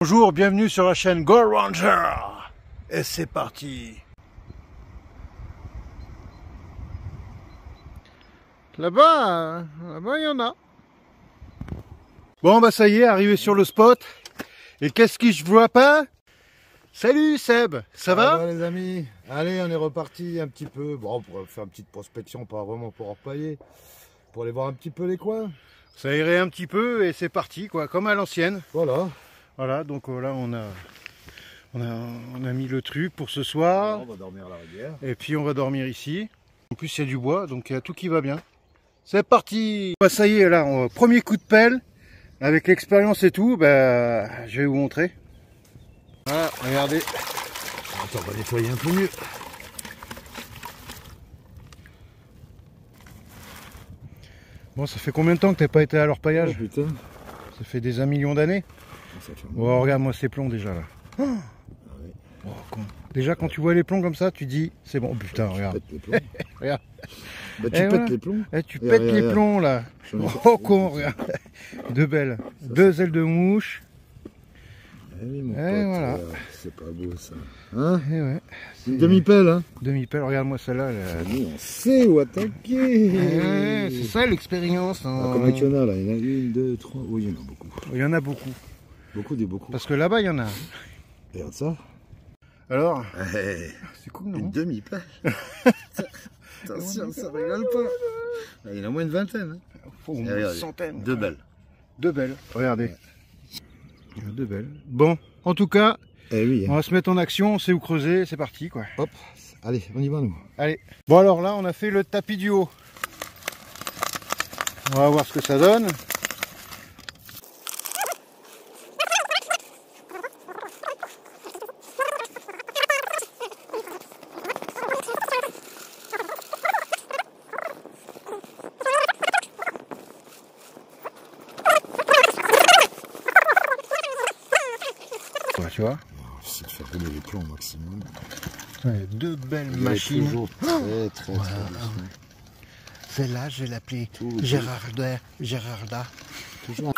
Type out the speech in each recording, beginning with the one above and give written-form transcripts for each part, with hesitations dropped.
Bonjour, bienvenue sur la chaîne Go Ranger. Et c'est parti. Là-bas, il y en a. Bon, bah ça y est, arrivé sur le spot. Et qu'est-ce que je vois pas? Salut Seb, ça va les amis? Allez, on est reparti un petit peu. Bon, pour faire une petite prospection, pas vraiment pour orpailler. Pour aller voir un petit peu les coins. Ça irait un petit peu et c'est parti, quoi, comme à l'ancienne. Voilà. Voilà, donc là on a mis le truc pour ce soir. Alors, on va dormir à la rivière. Et puis on va dormir ici. En plus il y a du bois, donc il y a tout qui va bien. C'est parti. Bah, ça y est, là, premier coup de pelle. Avec l'expérience et tout, bah, je vais vous montrer. Voilà, regardez. Attends, on va nettoyer un peu mieux. Bon, ça fait combien de temps que t'as pas été à l'orpaillage? Oh, putain. Ça fait des 1 million d'années. Oh, regarde-moi ces plombs déjà là. Oh, oh, con. Déjà quand tu vois les plombs comme ça, tu dis c'est bon. Oh, putain, regarde. Tu pètes les plombs. Regarde. Bah, tu pètes les plombs. Tu pètes les plombs là. Oh con, regarde. Deux belles. Deux ailes de mouche. Eh oui, mon pote, voilà. C'est pas beau ça. Hein? Et ouais. Une demi-pelle, hein? Demi-pelle, regarde-moi celle-là. On sait où attaquer. C'est ça l'expérience. Hein. Ah, combien il y en a là? Il y en a une, deux, trois. Oui, il y en a beaucoup. Il y en a beaucoup. Beaucoup. Parce que là-bas, il y en a. Regarde ça. Alors, hey, c'est cool, non? Une demi-pelle. Attention, ça rigole pas. Il y en a au moins une vingtaine. Hein. Faut au moins une centaine. Deux belles. Deux belles, regardez. Ouais. Deux belles. Bon, en tout cas, oui, on va se mettre en action, on sait où creuser, c'est parti quoi. Hop, allez, on y va nous. Allez. Bon alors là, on a fait le tapis du haut. On va voir ce que ça donne. Tu vois, j'essaie de faire rouler les plombs au maximum. Ouais, deux belles machines. Très voilà. Celle-là, je vais l'appeler Gérarda. Toujours.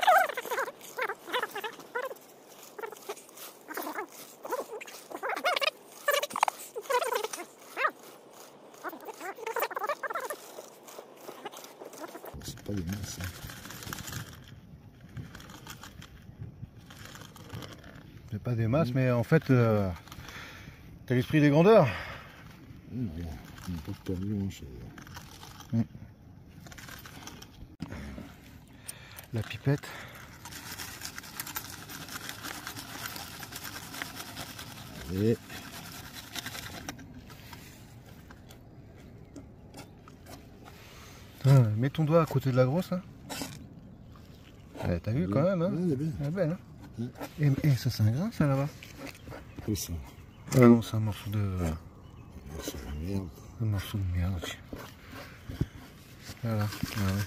C'est pas des masses. Hein. C'est pas des masses, mais en fait, t'as l'esprit des grandeurs. On n'a pas perdu grand-chose. La pipette. Et... mets ton doigt à côté de la grosse, là. T'as vu quand même, hein? Ouais, elle est belle. Elle est belle, hein? Et ça c'est un grain ça là-bas? Oui ça. Ah non, c'est un morceau de... Merde. Un morceau de merde aussi. Voilà. Ouais.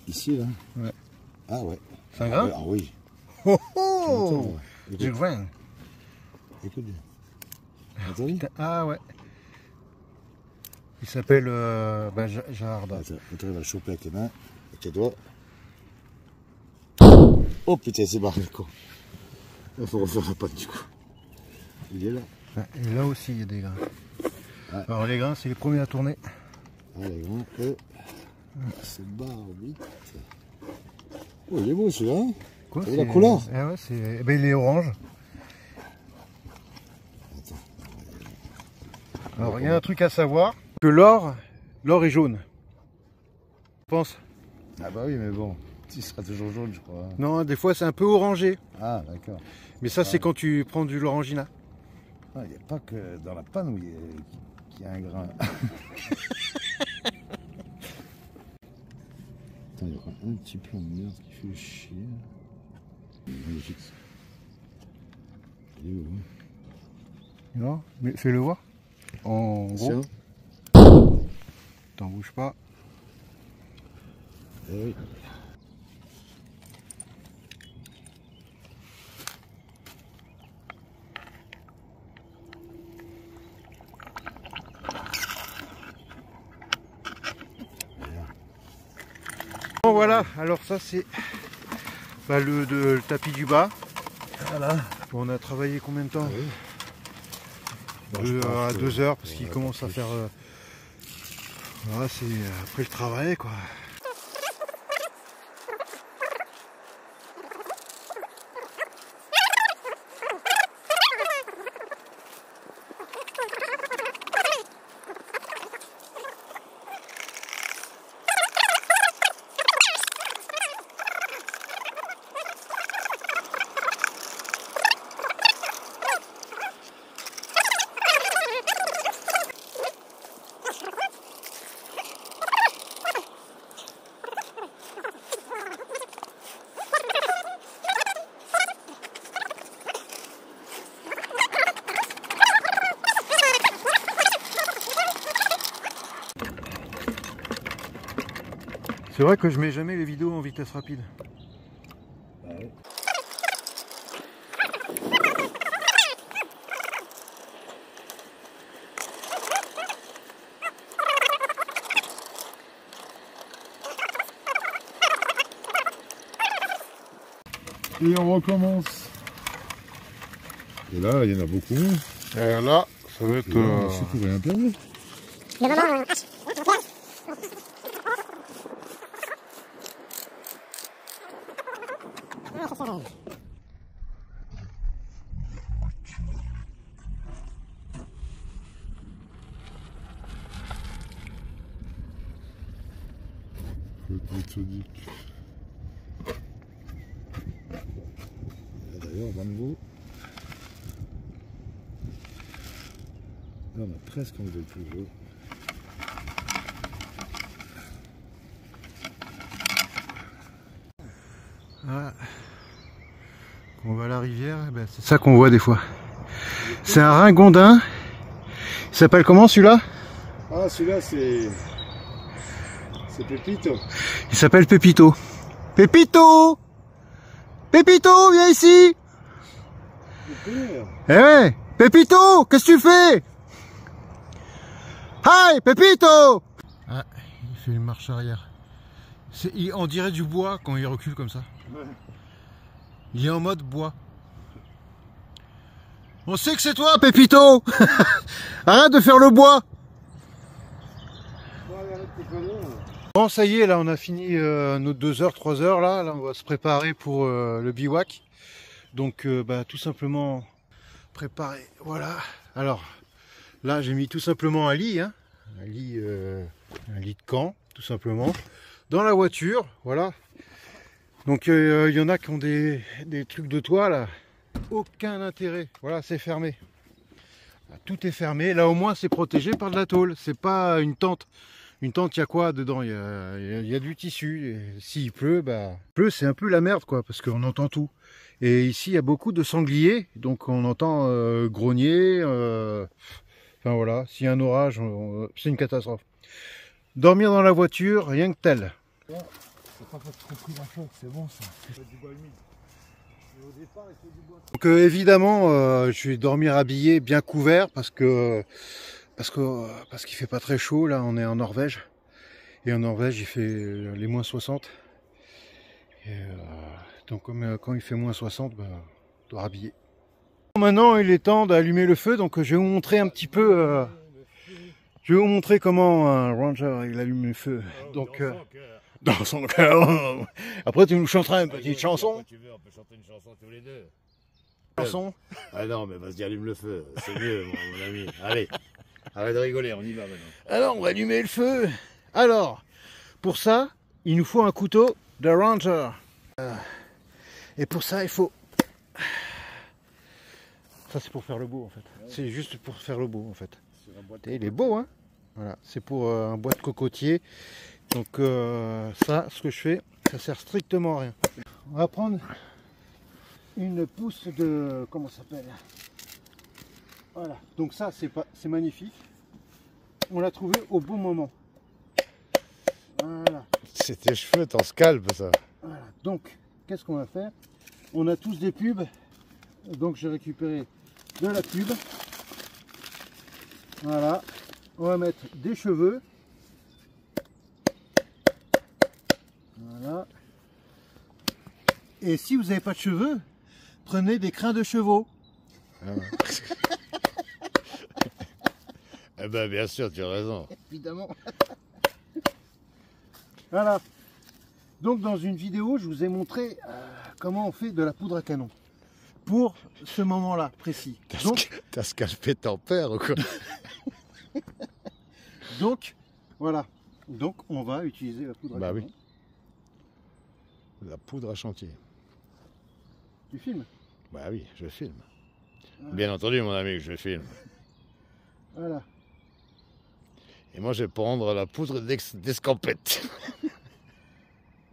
Ici là? Ouais. Ah ouais. C'est un grain? Ah oui. Oh oh! Du grain. Écoute bien. Ah ouais. Il s'appelle Gérarda. Attends, tu vas le choper avec tes mains, avec tes doigts. Oh putain, c'est barré quoi. Il faut refaire la patte du coup. Il est là. Et là aussi il y a des grains. Ouais. Alors les grains c'est les premiers à tourner. Ah les grains, c'est barre vite. Oh il est beau celui-là. Hein? Quoi? La couleur. Ah ouais, c'est... Ben, il est orange. Attends. Alors il y a un truc à savoir, que l'or est jaune. Je pense. Ah bah oui mais bon, il sera toujours jaune je crois. Non, des fois c'est un peu orangé. Ah d'accord. Mais ça c'est quand tu prends du l'orangina. Il n'y a pas que dans la panne où il y a un grain. Attends, il y aura un petit peu de merde qui fait chier. Magnifique. Il est où hein? Non, mais fais-le voir. En gros. T'en bouges pas. Eh oui. Bon voilà, alors ça c'est le tapis du bas. Voilà. Bon, on a travaillé combien de temps? Oui. À 2 heures, parce qu'il ouais, commence à faire... voilà, c'est après le travail, quoi. C'est vrai que je mets jamais les vidéos en vitesse rapide. Ah ouais. Et on recommence. Et là, il y en a beaucoup. Et là, ça va être... C'est tout rien perdu. Méthodique. D'ailleurs, on va nouveau. Là, on a presque enlevé le plus gros. Ah. Quand on va à la rivière, ben c'est ça qu'on voit des fois. C'est un ringondin. Il s'appelle comment celui-là? Ah, celui-là, c'est Pépito. Il s'appelle Pépito. Pépito! Pépito, viens ici! Eh ouais! Pépito, qu'est-ce que tu fais? Hi, Pépito! Ah, il fait une marche arrière. On dirait du bois quand il recule comme ça. Ouais. Il est en mode bois. On sait que c'est toi, Pépito! Arrête de faire le bois! Bon, ça y est, là, on a fini nos 2 heures, 3 heures, là. Là, on va se préparer pour le bivouac. Donc, bah, tout simplement préparer. Voilà. Alors, là, j'ai mis tout simplement un lit, hein. Un lit de camp, tout simplement. Dans la voiture, voilà. Donc, il y en a qui ont des trucs de toit, là. Aucun intérêt. Voilà, c'est fermé. Tout est fermé. Là, au moins, c'est protégé par de la tôle. C'est pas une tente. Une tente, il y a quoi dedans? Il y a du tissu. S'il pleut, bah, c'est un peu la merde, quoi, parce qu'on entend tout. Et ici, il y a beaucoup de sangliers, donc on entend grogner. Enfin voilà, s'il y a un orage, c'est une catastrophe. Dormir dans la voiture, rien que tel. C'est pas trop pris la choc, c'est bon ça. Du bois humide. Mais au départ, il faut du bois. Donc évidemment, je vais dormir habillé, bien couvert, parce qu'il fait pas très chaud. Là, on est en Norvège. Et en Norvège, il fait les moins 60. Et, donc quand il fait moins 60, bah, on doit rhabiller. Maintenant, il est temps d'allumer le feu. Donc je vais vous montrer un petit peu... je vais vous montrer comment un ranger il allume le feu. Donc, dans son cœur. Après, tu nous chanteras une petite chanson. Tu veux, on peut chanter une chanson tous les deux. Chanson. Ah non, mais vas-y, allume le feu. C'est mieux, mon ami. Allez, arrête de rigoler, on y va maintenant. Alors, on va allumer le feu. Alors, pour ça, il nous faut un couteau de ranger. Et pour ça, il faut... Ça, c'est pour faire le beau, en fait. C'est juste pour faire le beau, en fait. Il est beau, hein. Voilà, c'est pour un bois de cocotier. Donc ça, ce que je fais, ça sert strictement à rien. On va prendre une pousse de... comment ça s'appelle? Voilà, donc ça, c'est magnifique. On l'a trouvé au bon moment. Voilà. C'est tes cheveux, t'en scalpes ça. Voilà, donc, qu'est-ce qu'on va faire? On a tous des pubs. Donc j'ai récupéré de la pub. Voilà. On va mettre des cheveux. Voilà. Et si vous n'avez pas de cheveux, prenez des crins de chevaux. Ah ouais. Eh ben bien sûr, tu as raison. Évidemment. Voilà. Donc dans une vidéo, je vous ai montré comment on fait de la poudre à canon. Pour ce moment-là précis. T'as scalpé ton père ou quoi? Donc, voilà. Donc on va utiliser la poudre à canon. Oui. La poudre à chantier. Tu filmes? Bah oui, je filme. Bien entendu, mon ami, je filme. Voilà. Et moi, je vais prendre la poudre d'escampette.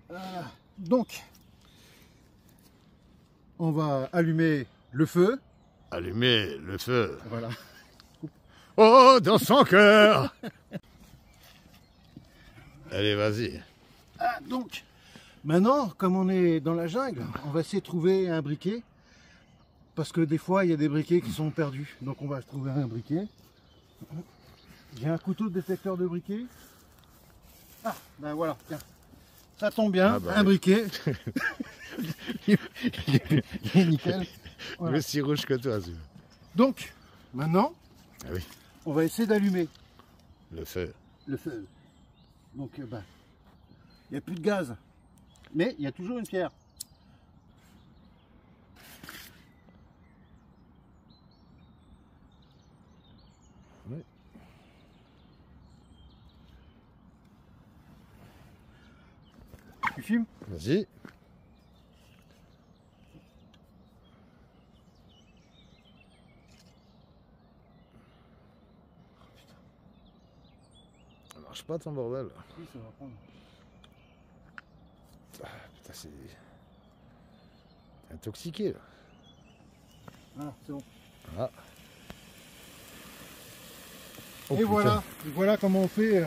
Voilà. Donc, on va allumer le feu. Allumer le feu. Voilà. Oh, dans son cœur. Allez, vas-y. Ah, donc, maintenant, comme on est dans la jungle, on va essayer de trouver un briquet. Parce que des fois, il y a des briquets qui sont perdus. Donc, on va trouver un briquet. J'ai un couteau de détecteur de briquet. Ah, ben voilà, tiens. Ça tombe bien, Ah bah un oui. briquet. Il est nickel. Voilà. Le si rouge que toi, celui-là. Donc, maintenant, Ah oui, on va essayer d'allumer le feu. le feu. Donc, ben, il n'y a plus de gaz. Mais il y a toujours une pierre. Oui. Tu filmes? Vas-y. Ça marche pas ton bordel. Oui, ça va prendre. Ah, putain, c'est intoxiqué là. Voilà, c'est bon. Ah. Oh, Et putain. voilà comment on fait.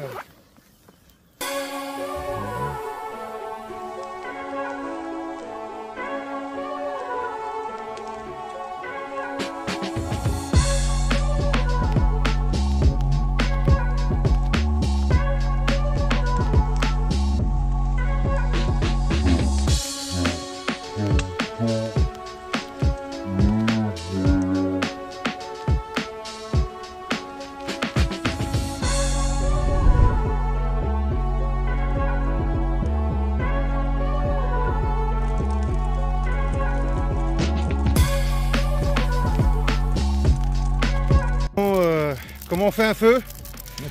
Comment on fait un feu?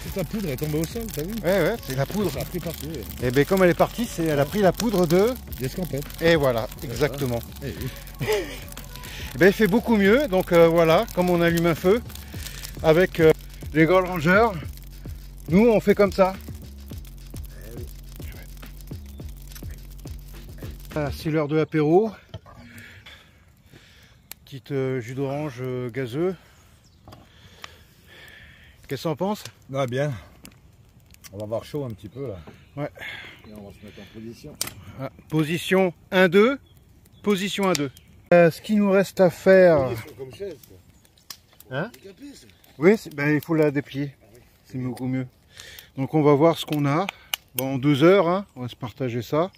Toute la poudre est tombée au sol, t'as vu? Ouais, c'est la poudre. Ça a pris partout. Et bien comme elle est partie, elle a pris la poudre de... D'escampette. Et voilà, exactement. Eh oui. Et ben, il fait beaucoup mieux, donc voilà, comme on allume un feu, avec les Gold Rangers, nous on fait comme ça. Ah, c'est l'heure de l'apéro. Petite jus d'orange gazeux. Qu'est-ce qu'on pense? Ah bien. On va avoir chaud un petit peu là. Ouais. Et on va se mettre en position. Ah, position 1-2. Position 1-2. Ce qu'il nous reste à faire... Comme chaise. Hein? Oui, ben, il faut la déplier. C'est beaucoup mieux. Donc on va voir ce qu'on a. Bon, en 2 heures, hein, on va se partager ça.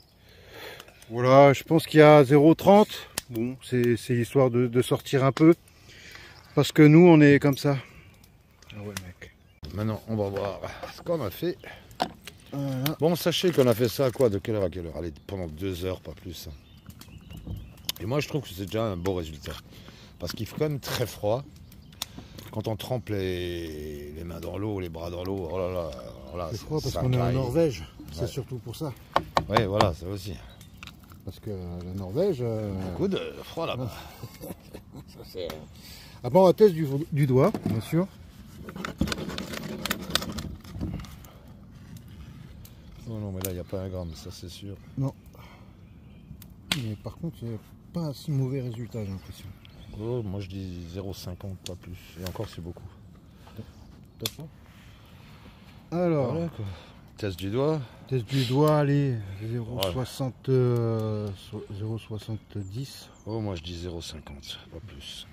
Voilà, je pense qu'il y a 0,30. Bon, c'est histoire de sortir un peu. Parce que nous, on est comme ça. Ah ouais, mec. Maintenant, on va voir ce qu'on a fait. Voilà. Bon, sachez qu'on a fait ça quoi, de quelle heure à quelle heure? Allez, pendant 2 heures, pas plus. Et moi, je trouve que c'est déjà un beau résultat. Parce qu'il fait quand même très froid. Quand on trempe les mains dans l'eau, les bras dans l'eau, oh là là, voilà, C'est froid parce ça qu'on est en caille. Norvège. C'est Ouais. surtout pour ça. Oui, voilà, ça aussi. Parce que la Norvège... Beaucoup de froid là-bas. Après, on va tester du doigt, bien sûr. Non, non, mais là, il n'y a pas un gramme, ça c'est sûr. Non. Mais par contre, c'est pas un si mauvais résultat, j'ai l'impression. Oh, moi, je dis 0,50, pas plus. Et encore, c'est beaucoup. Alors, Voilà, quoi. Test du doigt. test du doigt, allez, 0,70. Oh, moi, je dis 0,50, pas plus.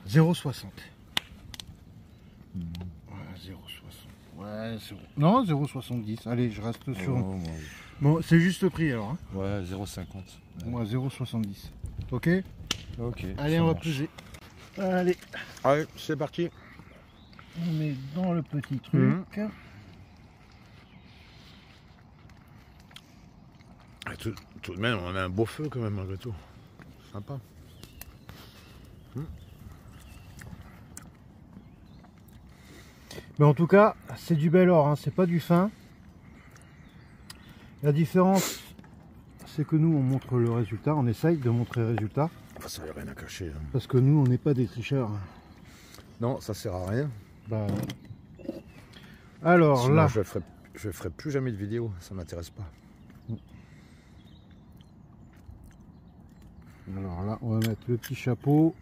0,60. Ouais, 0,60. Ouais, non, 0,70. Allez, je reste sur... Oh, moi, Bon, c'est juste le prix alors. Hein. ouais, 0,50. Moi, 0,70. Ok? Ok. Allez, on va peser. Allez, Allez, c'est parti. on met dans le petit truc. Tout de même, on a un beau feu quand même malgré tout. Sympa. Mais en tout cas, c'est du bel or, hein, c'est pas du fin. La différence, c'est que nous, on montre le résultat, on essaye de montrer le résultat. Enfin, ça n'y a rien à cacher. Hein. Parce que nous, on n'est pas des tricheurs. Non, ça sert à rien. Bah... Alors sinon, là... je ferai plus jamais de vidéo, ça m'intéresse pas. Alors là, on va mettre le petit chapeau.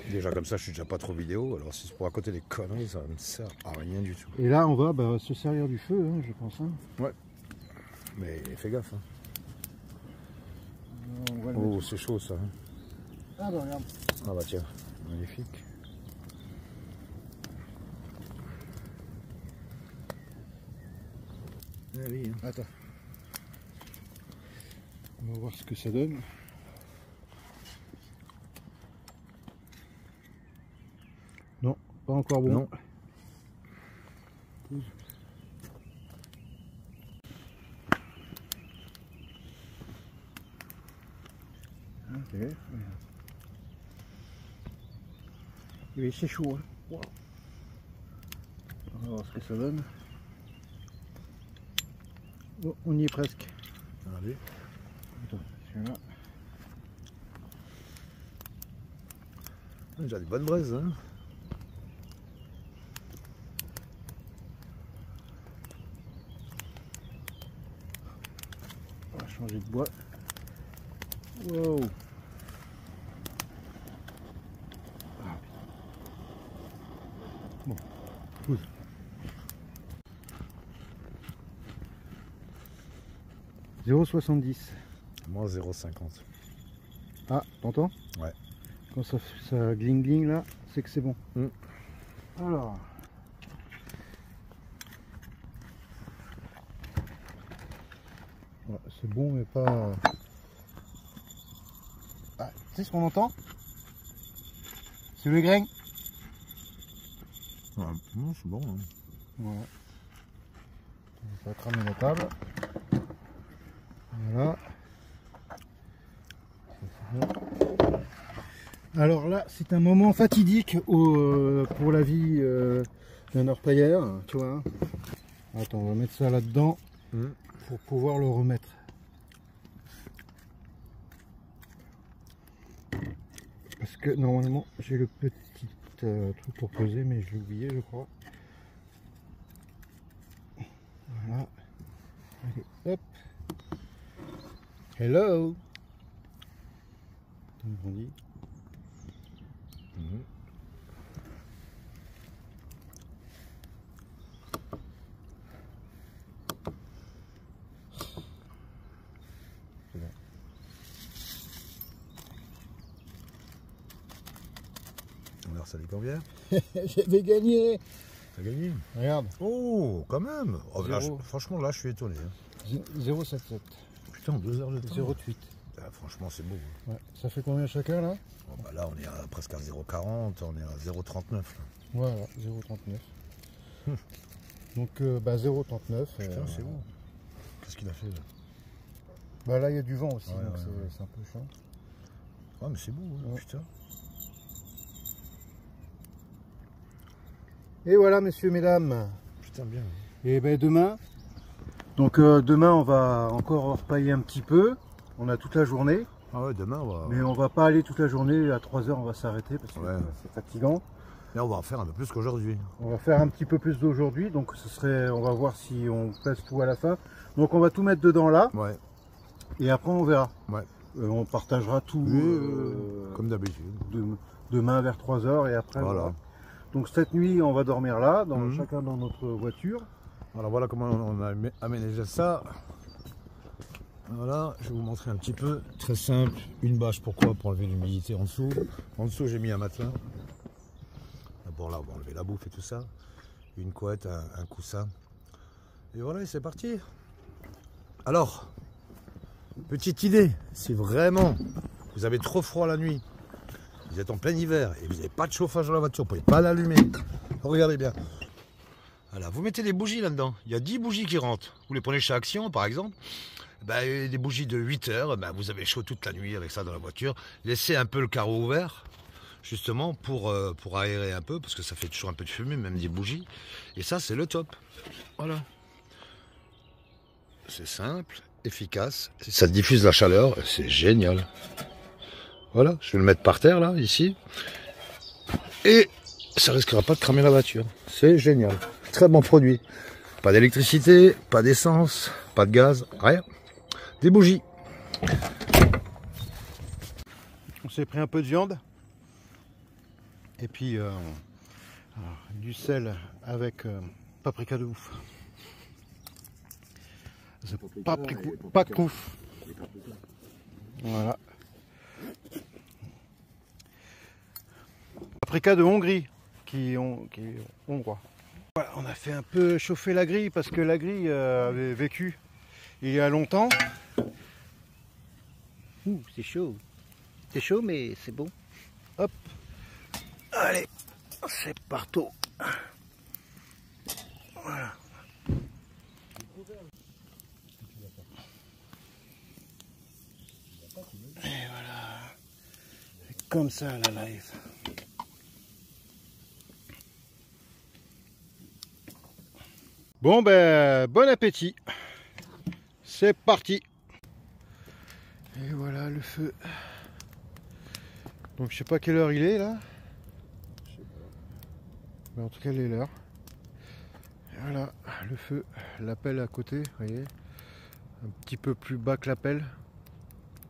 Déjà comme ça, je suis déjà pas trop vidéo, alors si c'est pour à côté des conneries, ça ne sert à rien du tout. Et là, on va se servir du feu, hein, je pense. Hein. Ouais. Mais fais gaffe. Hein. Oh, c'est chaud ça. Hein. Ah bah regarde. Ah bah tiens, magnifique. Allez, hein. Attends. On va voir ce que ça donne. Non, pas encore bon. Non. Ok. Oui, c'est chaud. Hein. Wow. On va voir ce que ça donne. Oh, on y est presque. Allez. Attends, celui-là. Déjà des bonnes braises. Hein. On va changer de bois. Wow. Ah. Bon, cool. « 0,70 ». Moi 0,50. Ah, t'entends? Ouais. Quand ça gling là, c'est que c'est bon. Alors. Ouais, c'est bon mais pas... Ah, tu sais ce qu'on entend? C'est le grain. Ouais, non, c'est bon. Hein. Voilà. On va cramer la table. Voilà. Alors là, c'est un moment fatidique pour la vie d'un orpailleur, tu vois. Attends, on va mettre ça là-dedans pour pouvoir le remettre. Parce que normalement, j'ai le petit truc pour poser, mais je l'ai oublié, je crois. Voilà. Allez, hop. Hello. On dit. Alors ça lui convient? J'avais gagné. T'as gagné? Regarde. Oh, quand même. Oh, là, franchement, là, je suis étonné. Hein. 0,77. Putain, 2 heures de temps. 0,8. Ah, franchement, c'est beau. Ouais. Ça fait combien chacun là? Oh, bah, là, on est à presque à 0,40, on est à 0,39. Voilà, 0,39. Donc, 0,39. Putain, c'est beau. Qu'est-ce qu'il a fait là? Bah là, il y a du vent aussi, ouais, donc ouais. c'est un peu chiant. Ouais, mais c'est beau, hein, Ouais. putain. Et voilà, messieurs, mesdames. Putain, bien. Et ben demain, donc demain, on va encore repailler un petit peu. On a toute la journée. Ah ouais, demain, on va... Mais on va pas aller toute la journée. À 3 heures, on va s'arrêter parce que c'est fatigant. Et on va en faire un peu plus qu'aujourd'hui. On va faire un petit peu plus d'aujourd'hui. Donc, on va voir si on pèse tout à la fin. Donc, on va tout mettre dedans là. Ouais. Et après, on verra. Ouais. On partagera tout. Comme d'habitude. Demain vers 3 heures et après. Voilà. Donc cette nuit, on va dormir là, chacun dans notre voiture. Alors voilà comment on a aménagé ça. Voilà, je vais vous montrer un petit peu. Très simple, une bâche, pourquoi? Pour enlever l'humidité en dessous. En dessous, j'ai mis un matelas. D'abord là, on va enlever la bouffe et tout ça. Une couette, un coussin. Et voilà, c'est parti. Alors, petite idée, si vraiment vous avez trop froid la nuit, Vous êtes en plein hiver et vous n'avez pas de chauffage dans la voiture, vous ne pouvez pas l'allumer. Regardez bien. Voilà, vous mettez des bougies là-dedans. Il y a 10 bougies qui rentrent. Vous les prenez chez Action, par exemple. Des bougies de 8 heures, vous avez chaud toute la nuit avec ça dans la voiture. Laissez un peu le carreau ouvert, justement, pour aérer un peu, parce que ça fait toujours un peu de fumée, même des bougies. Et ça, c'est le top. Voilà. C'est simple, efficace. Ça diffuse la chaleur, c'est génial. Voilà, je vais le mettre par terre, là, ici. Et ça risquera pas de cramer la voiture. C'est génial. Très bon produit. Pas d'électricité, pas d'essence, pas de gaz, rien. Des bougies. On s'est pris un peu de viande. Et puis du sel avec paprika de ouf. Pas de ouf. Voilà. Paprika de Hongrie, qui est hongrois. Voilà, on a fait un peu chauffer la grille parce que la grille avait vécu il y a longtemps. C'est chaud. C'est chaud mais c'est bon. Hop. Allez, c'est partout. Voilà. Et voilà. C'est comme ça la live. Bon bon appétit. C'est parti. Et voilà le feu. Donc je sais pas quelle heure il est là. Mais en tout cas il est l'heure. Voilà le feu, l'appel à côté, vous voyez. Un petit peu plus bas que l'appel,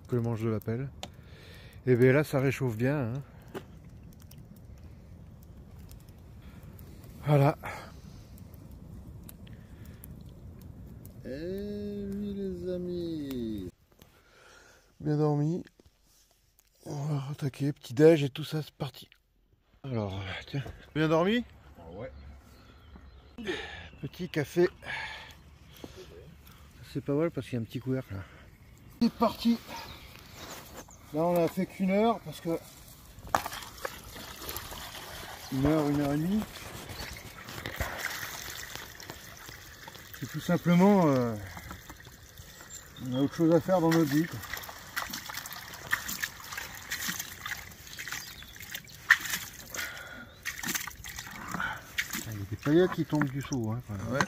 que le manche de l'appel. Et bien là ça réchauffe bien. Hein. Voilà. Et oui les amis. Bien dormi. On va attaquer, petit déj et tout ça, c'est parti. Alors, tiens, bien dormi? Ouais. Petit café. C'est pas mal parce qu'il y a un petit couvercle là. C'est parti. Là on a fait qu'une heure parce que 1 heure, 1 heure et demie. C'est tout simplement on a autre chose à faire dans notre vie quoi. Il y a des paillettes qui tombent du seau hein, quand même. Ouais.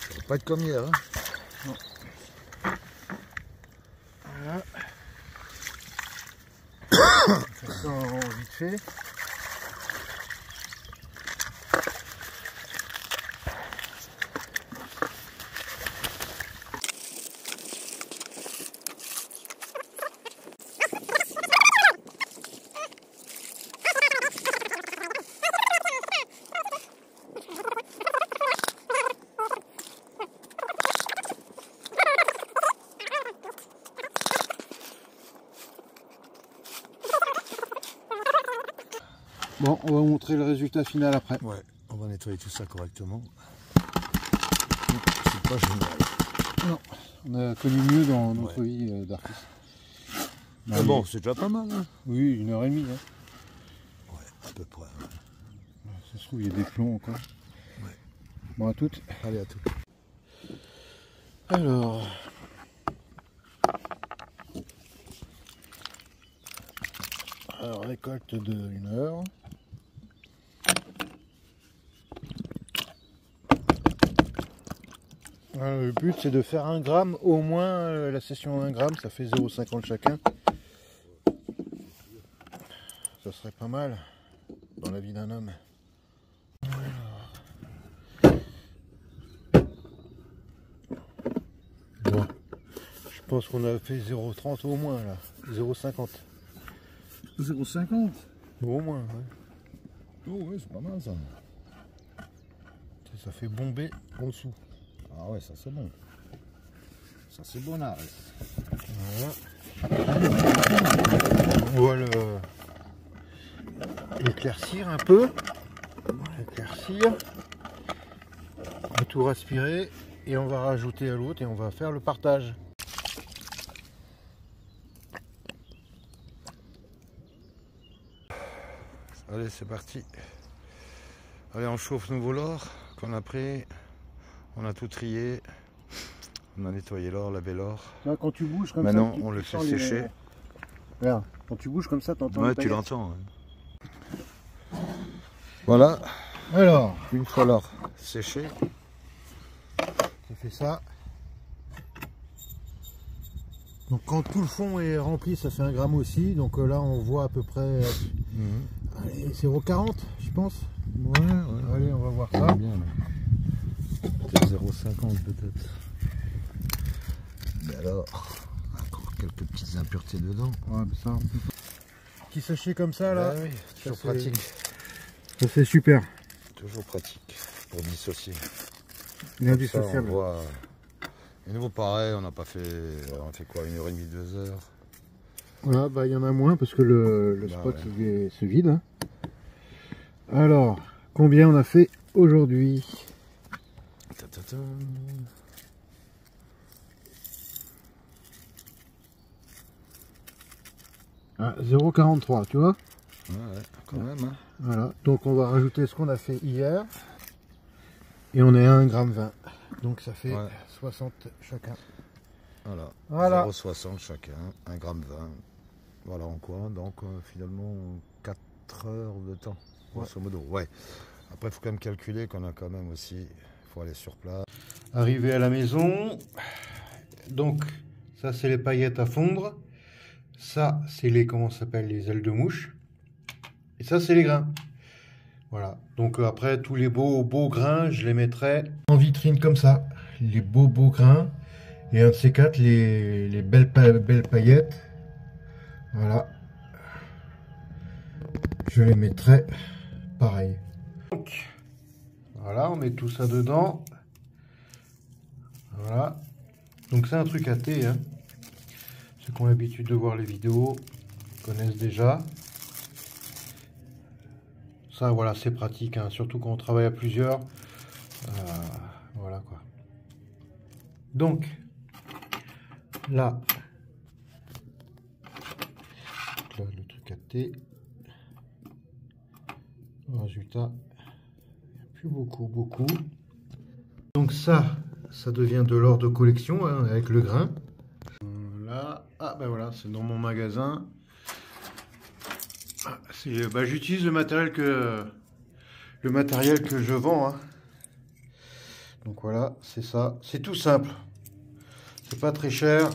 Ça va pas être comme hier. Hein. Non. Voilà. On fait ça en vite fait. Bon, on va vous montrer le résultat final après. Ouais, on va nettoyer tout ça correctement. C'est pas génial. Non, on a connu mieux dans notre vie d'artiste. Mais bon, c'est déjà pas mal. Hein. Oui, 1 heure et demie. Hein. Ouais, à peu près. Ouais. Ça se trouve, il y a des plombs encore. Ouais. Bon, à toutes. Allez, à tout. Alors. Récolte de 1 heure. Le but c'est de faire 1 gramme au moins, la session 1 gramme, ça fait 0,50 chacun. Ça serait pas mal dans la vie d'un homme. Bon, je pense qu'on a fait 0,30 au moins là, 0,50. 0,50 Au moins, ouais. Oh ouais, c'est pas mal ça. Ça fait bomber en dessous. Ah ouais, ça c'est bon. Ça c'est bon, arrête. Voilà. On va l'éclaircir un peu. Éclaircir. On va tout respirer et on va rajouter à l'autre et on va faire le partage. Allez, c'est parti. Allez, on chauffe nouveau l'or qu'on a pris. On a tout trié. On a nettoyé l'or, lavé l'or. Quand tu bouges comme maintenant, ça, on le fait sécher. Regarde, quand tu bouges comme ça, t'entends. Ouais, tu l'entends. Ouais. Voilà. Alors, une fois l'or séché, j'ai fait ça. Donc quand tout le fond est rempli, ça fait 1 gramme aussi. Donc là, on voit à peu près allez, 0,40 je pense. Ouais. Allez, on va voir ça. Bien, peut-être 0,50 peut-être. Mais alors, encore quelques petites impuretés dedans. Ouais, mais ça, petit sachet comme ça là. Ben oui, toujours pratique. Ça c'est super. Toujours pratique pour dissocier. Indissociable. Et nous pareil, on a fait quoi, 1h30, 2 heures. Voilà, bah il y en a moins parce que le spot se vide. Hein. Alors, combien on a fait aujourd'hui? 0,43, tu vois? Ouais, quand même. Hein. Voilà, donc on va rajouter ce qu'on a fait hier. Et on est à 1,20 g. Donc ça fait 60 chacun. Voilà. 0,60 chacun, 1,20 g. Voilà en quoi? Donc finalement 4 heures de temps, grosso modo. Ouais. Après il faut quand même calculer qu'on a quand même aussi, il faut aller sur place. Arrivé à la maison, donc ça c'est les paillettes à fondre. Ça c'est les, comment ça s'appelle, les ailes de mouche. Et ça c'est les grains. Voilà, donc après tous les beaux grains, je les mettrai en vitrine comme ça. Les beaux grains. Et un de ces quatre, les belles paillettes. Voilà. Je les mettrai pareil. Donc, voilà, on met tout ça dedans. Voilà. Donc c'est un truc à thé. Hein. Ceux qui ont l'habitude de voir les vidéos connaissent déjà. Ça, voilà, c'est pratique, hein, surtout quand on travaille à plusieurs. Voilà quoi. Donc, là, le truc à thé. Le résultat, plus beaucoup. Donc ça devient de l'or de collection hein, avec le grain. Là, ben voilà, c'est dans mon magasin. J'utilise le matériel que je vends. Hein. Donc voilà, c'est ça. C'est tout simple. C'est pas très cher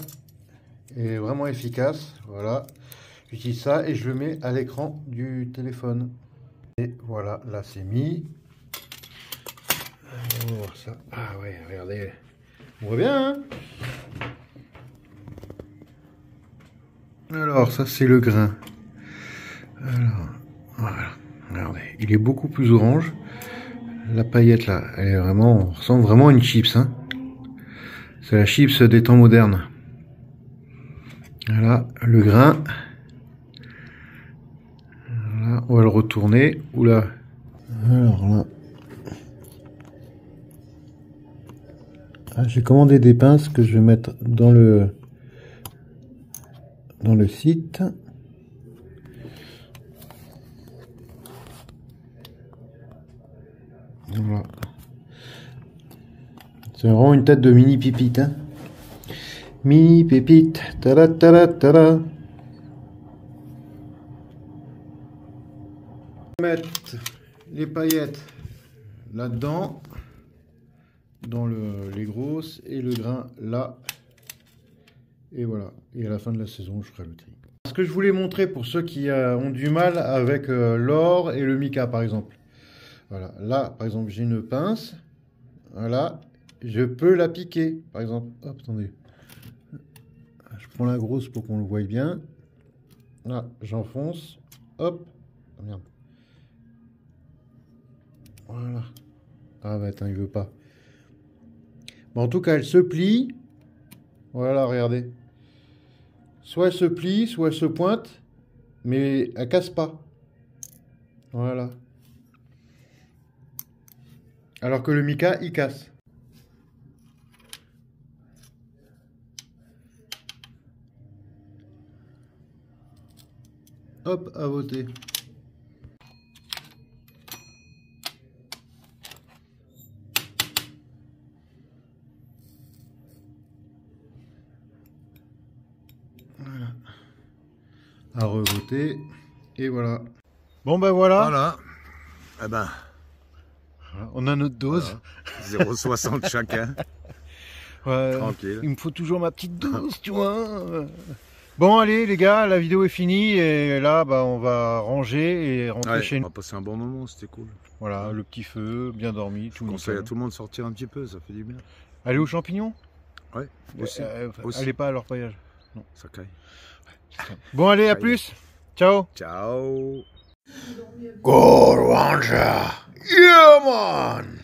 et vraiment efficace. Voilà, j'utilise ça et je le mets à l'écran du téléphone. Et voilà, là c'est mis. On va voir ça. Ah ouais, regardez. On voit bien, hein? Alors, ça c'est le grain. Alors, voilà. Regardez, il est beaucoup plus orange. La paillette là, elle est vraiment, on ressemble vraiment à une chips. Hein. C'est la chips des temps modernes. Voilà, le grain. Voilà, on va le retourner. Oula. Alors là. Ah, j'ai commandé des pinces que je vais mettre dans le site. Voilà. C'est vraiment une tête de mini pépite. Hein. Mini pépite. Tada tada tada. Mettre les paillettes là-dedans. Dans les grosses et le grain là. Et voilà. Et à la fin de la saison, je ferai le tri. Ce que je voulais montrer pour ceux qui ont du mal avec l'or et le mica par exemple. Voilà, là par exemple j'ai une pince, voilà, je peux la piquer par exemple, hop attendez, je prends la grosse pour qu'on le voie bien, là j'enfonce, hop, oh, merde, voilà, ah bah attends il veut pas, bon, en tout cas elle se plie, voilà regardez, soit elle se plie, soit elle se pointe, mais elle casse pas, voilà. Alors que le mica, il casse. Hop, à voter. à revoter. Et voilà. Bon ben voilà. Voilà. Eh ben, On a notre dose. voilà. 0,60 chacun. Ouais, Tranquille. il me faut toujours ma petite dose, tu vois. Bon allez les gars, la vidéo est finie et là bah, on va ranger et rentrer Ouais, chez on nous. va passer un bon moment, c'était cool. Voilà, le petit feu, bien dormi, Je tout conseille à nickel. tout le monde de sortir un petit peu, ça fait du bien. Allez aux champignons. Ouais, aussi. Aussi. Allez pas à l'orpaillage. Ça caille. Bon allez, à Caille. plus. Ciao. Ciao. Go Ranger. Yeah man.